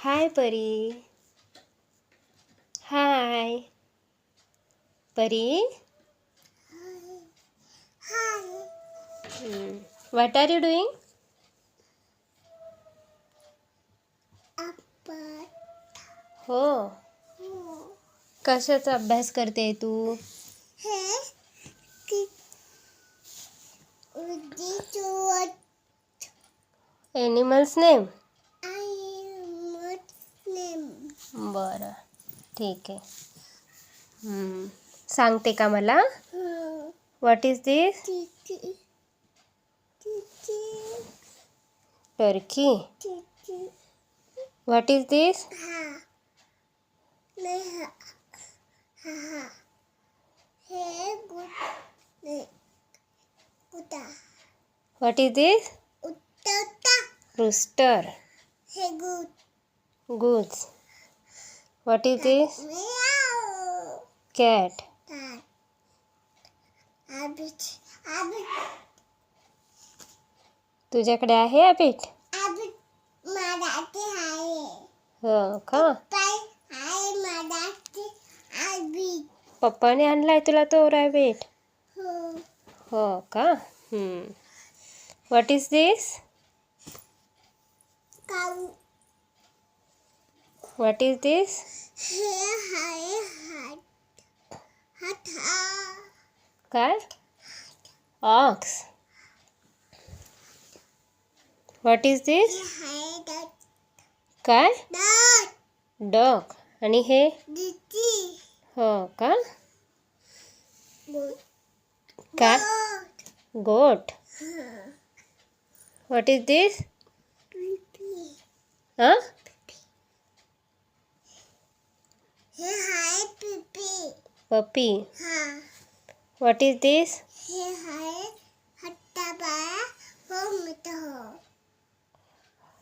हाय परी. हाय परी. What are you doing? हो. कशाचा अभ्यास करते तू? Animals name. बरं ठीक आहे. सांगते का मला? What is this? Turkey. What is this? What is this? Rooster. Goose. What is this? Cat. तुझ्याकडे आहे रॅबिट? हो का? पप्पाने आणलाय तुला तो रॅबिट? हो का? What is this? What is this? काय? Ox. What is this? काय? Dog. आणि हे? हो का? काय? Goat. What is this? Puppy. What is this?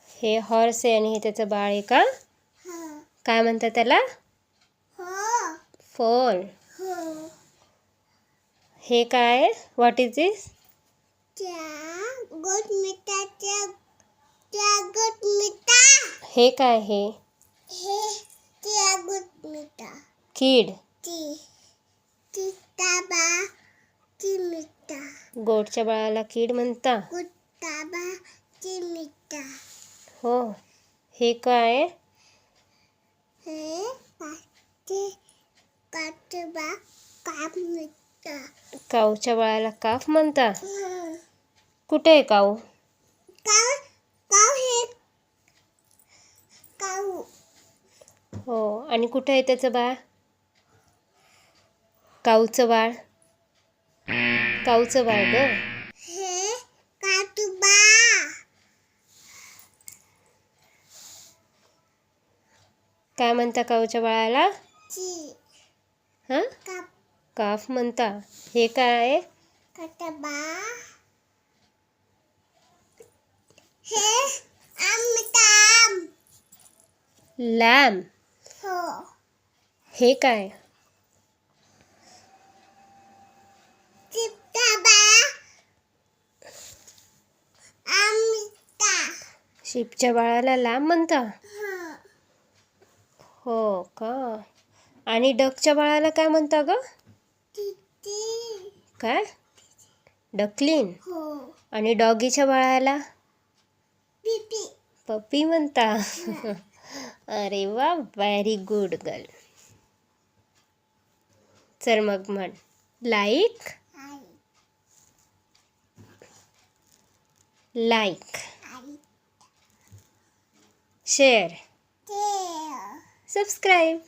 हे हॉर्स आहे आणि हे त्याचं बाळ आहे का? काय म्हणतात त्याला? फोल. हे काय? व्हॉट इज दिस? हे काय हे? किड. गोटच्या बाळाला कीड म्हणता? हो. हे काय? काऊच्या बाळाला काफ म्हणता? कुठे आहे काऊ? हो. आणि कुठे आहे त्याचं बाळ? काऊचं बाळ. काऊचं बाळ ग. काय म्हणता काऊच्या बाळाला? काफ म्हणता. हे काय? लॅम. हे काय? शिपच्या बाळाला लॅम म्हणता? हो का? आणि डकच्या बाळाला काय म्हणता ग? काय? डकलिन. आणि डॉगीच्या बाळाला? पप्पी म्हणता. अरे वा, व्हेरी गुड गर्ल. चल मग म्हण. लाईक. शेअर. सबस्क्राईब.